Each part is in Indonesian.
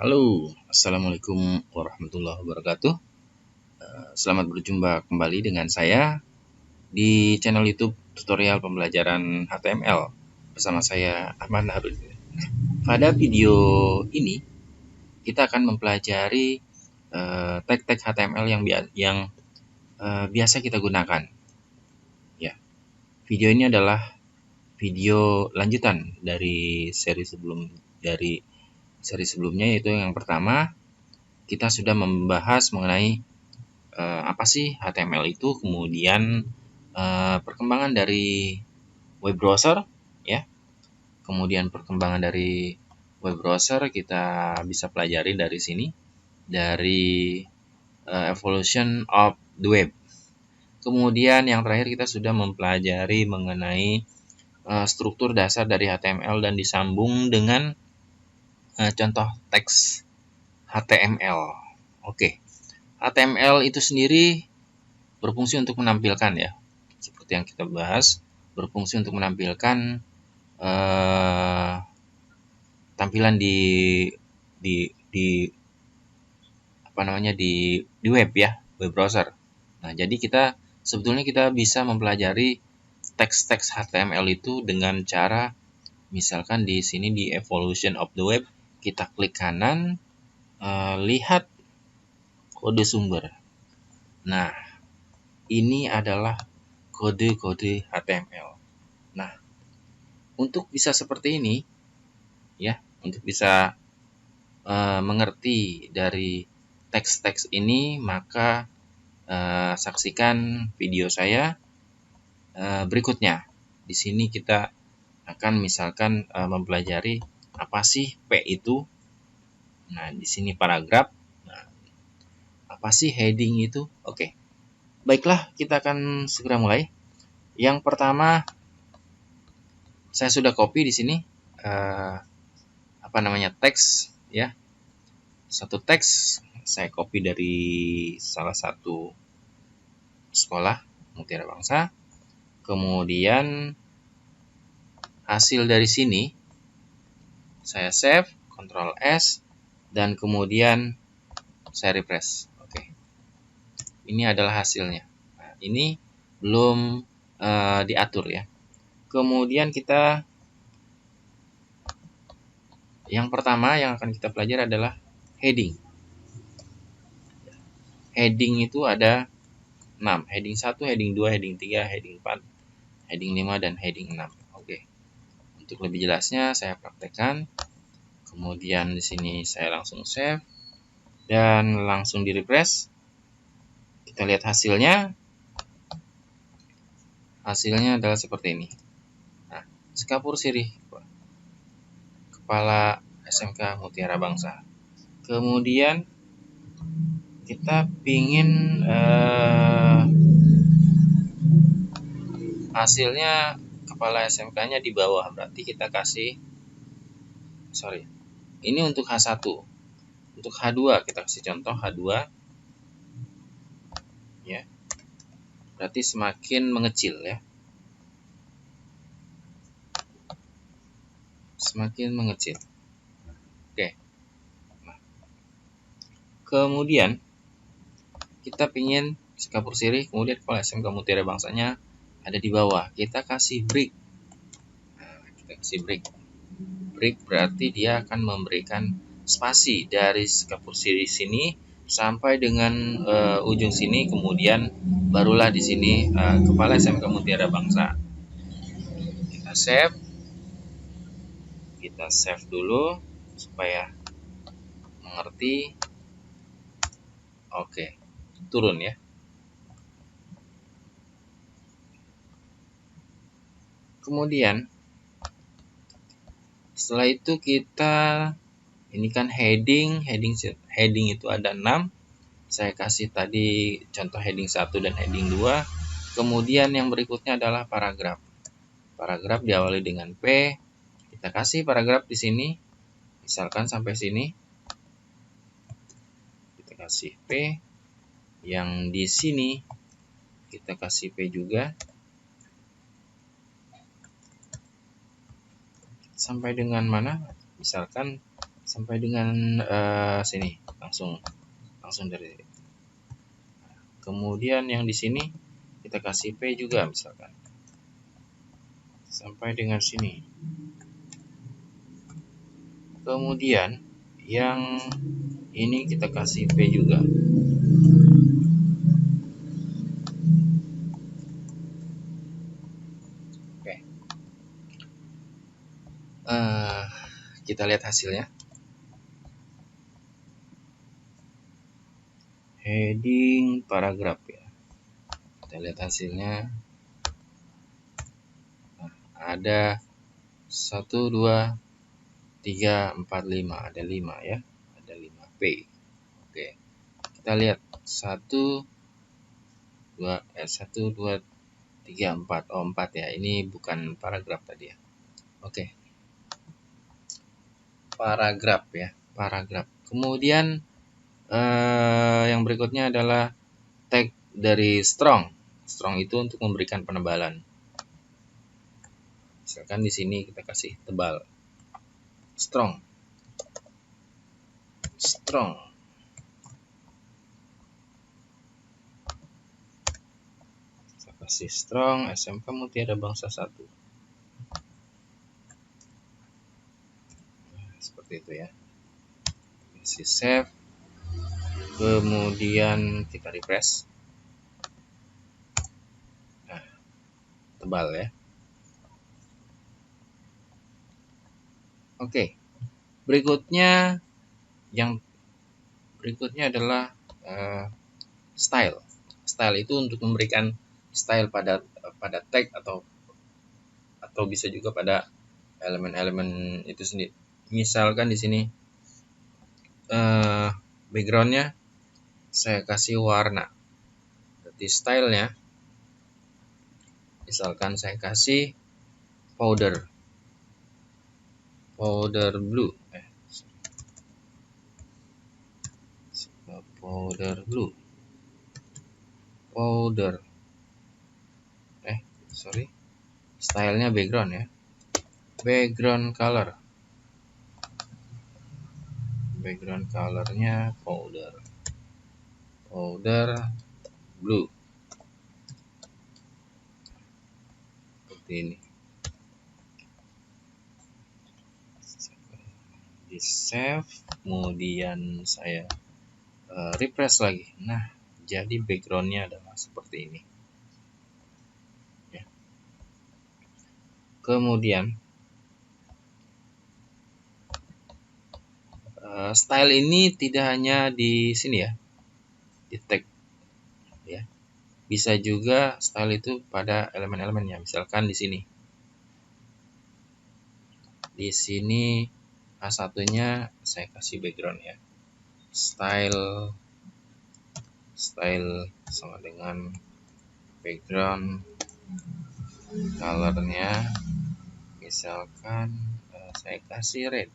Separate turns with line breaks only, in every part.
Halo, Assalamualaikum warahmatullahi wabarakatuh. Selamat berjumpa kembali dengan saya di channel YouTube tutorial pembelajaran HTML bersama saya Ahmad Naharudin. Pada video ini kita akan mempelajari tag-tag HTML yang biasa kita gunakan. Ya, video ini adalah video lanjutan dari seri sebelumnya, yaitu yang pertama kita sudah membahas mengenai apa sih HTML itu, kemudian perkembangan dari web browser, ya. Kemudian perkembangan dari web browser kita bisa pelajari dari sini, dari evolution of the web. Kemudian yang terakhir kita sudah mempelajari mengenai struktur dasar dari HTML dan disambung dengan contoh teks HTML. Oke. HTML itu sendiri berfungsi untuk menampilkan, ya, seperti yang kita bahas, berfungsi untuk menampilkan tampilan di web, ya, web browser. Nah, jadi sebetulnya kita bisa mempelajari teks-teks HTML itu dengan cara, misalkan di sini di evolution of the web, kita klik kanan, lihat kode sumber. Nah, ini adalah kode-kode HTML. Nah, untuk bisa seperti ini, ya, untuk bisa mengerti dari teks-teks ini, maka saksikan video saya berikutnya. Di sini kita akan misalkan mempelajari apa sih P itu. Nah, di sini paragraf. Nah, apa sih heading itu? Oke. Baiklah, kita akan segera mulai. Yang pertama, saya sudah copy di sini teks, ya. Satu teks saya copy dari salah satu sekolah Mutiara Bangsa. Kemudian hasil dari sini saya save, Ctrl S, dan kemudian saya refresh. Oke. Ini adalah hasilnya. Nah, ini belum diatur, ya. Kemudian yang pertama yang akan kita pelajari adalah heading. Heading itu ada 6. Heading 1, heading 2, heading 3, heading 4, heading 5, dan heading 6. Oke. Untuk lebih jelasnya saya praktekkan. Kemudian di sini saya langsung save dan langsung di refresh. Kita lihat hasilnya. Hasilnya adalah seperti ini. Nah, Sekapur Sirih, Kepala SMK Mutiara Bangsa. Kemudian kita ingin hasilnya kepala SMK-nya di bawah, berarti kita kasih ini untuk H1. Untuk H2 kita kasih contoh H2, ya. Berarti semakin mengecil, ya. Semakin mengecil. Oke. Nah, kemudian kita ingin Sekapur Sirih, kemudian kepala SMK Mutiara Bangsanya ada di bawah. Kita kasih break. Nah, kita kasih break. Break berarti dia akan memberikan spasi dari Sekapur Sirih sini sampai dengan ujung sini, kemudian barulah di sini kepala SMK Mutiara Bangsa. Kita save dulu supaya mengerti. Oke, turun, ya. Kemudian setelah itu ini kan heading itu ada 6. Saya kasih tadi contoh heading 1 dan heading 2. Kemudian yang berikutnya adalah paragraf. Paragraf diawali dengan P. Kita kasih paragraf di sini. Misalkan sampai sini. Kita kasih P. Yang di sini kita kasih P juga. Sampai dengan mana? Misalkan sampai dengan sini, langsung dari. Kemudian yang di sini kita kasih P juga misalkan sampai dengan sini. Kemudian yang ini kita kasih P juga. Oke. Kita lihat hasilnya. Heading paragraf ya. Kita lihat hasilnya. Nah, ada 1, 2, 3, 4, 5. Ada 5 ya. Ada 5 P. Oke. Kita lihat 1, 2, 3, 4. Oh, 4 ya. Ini bukan paragraf tadi ya. Oke. Paragraf ya. Paragraf. Kemudian yang berikutnya adalah tag dari strong. Strong itu untuk memberikan penebalan. Misalkan di sini kita kasih tebal. Strong. Strong. Kita kasih strong, SMK Mutiara Bangsa 1. Nah, seperti itu ya. Kasih save. Kemudian kita refresh. Nah, tebal ya. Oke. Yang berikutnya adalah style. Style itu untuk memberikan style pada tag atau bisa juga pada elemen-elemen itu sendiri. Misalkan di sini backgroundnya saya kasih warna. Berarti stylenya misalkan saya kasih powder blue. Stylenya background ya. Background colornya powder blue. Seperti ini. Di save, kemudian saya refresh lagi. Nah, jadi backgroundnya adalah seperti ini ya. Kemudian style ini tidak hanya di sini ya, di tag ya. Bisa juga style itu pada elemen-elemennya. Misalkan di sini. Di sini A1-nya saya kasih background ya. Style sama dengan background colornya misalkan saya kasih red.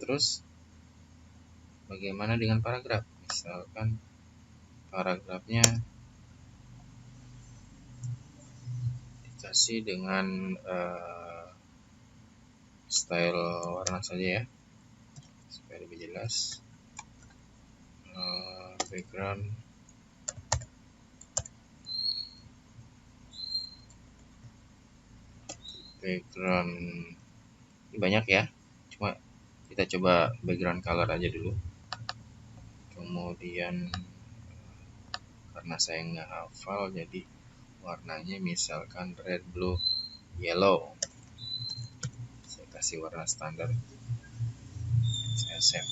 Terus bagaimana dengan paragraf? Misalkan paragrafnya dikasih dengan style warna saja ya, supaya lebih jelas. Background ini banyak ya, cuma kita coba background color aja dulu. Kemudian karena saya nggak hafal, jadi warnanya misalkan red, blue, yellow. Saya kasih warna standar. Saya save.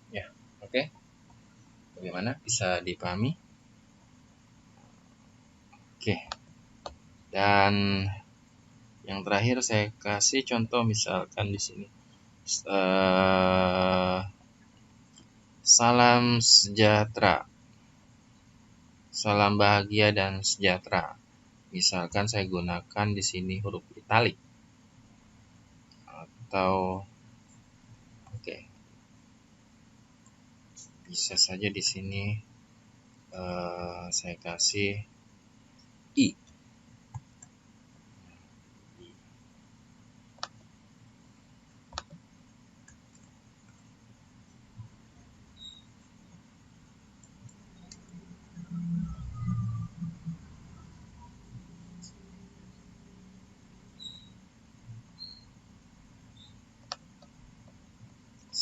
Ya, oke. Bagaimana? Bisa dipahami? Oke. Dan yang terakhir saya kasih contoh misalkan di sini. Salam sejahtera. Salam bahagia dan sejahtera. Misalkan saya gunakan di sini huruf italik atau bisa saja di sini saya kasih i.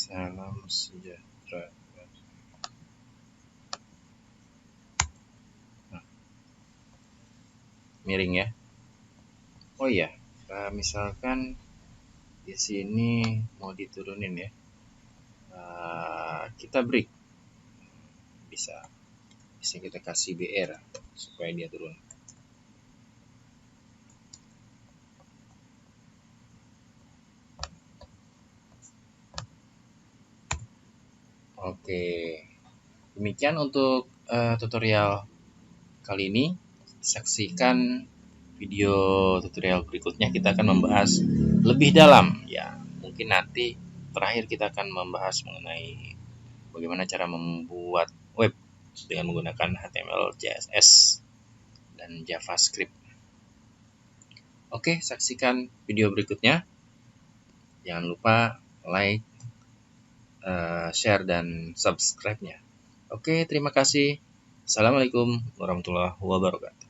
Salam sejahtera. Nah, miring ya. Oh iya, misalkan di sini mau diturunin ya, kita break, bisa bisa kita kasih BR supaya dia turun. Oke, demikian untuk tutorial kali ini. Saksikan video tutorial berikutnya, kita akan membahas lebih dalam ya. Mungkin nanti terakhir kita akan membahas mengenai bagaimana cara membuat web dengan menggunakan HTML, CSS, dan JavaScript. Oke, saksikan video berikutnya. Jangan lupa like, share, dan subscribe-nya. Oke, terima kasih. Assalamualaikum warahmatullahi wabarakatuh.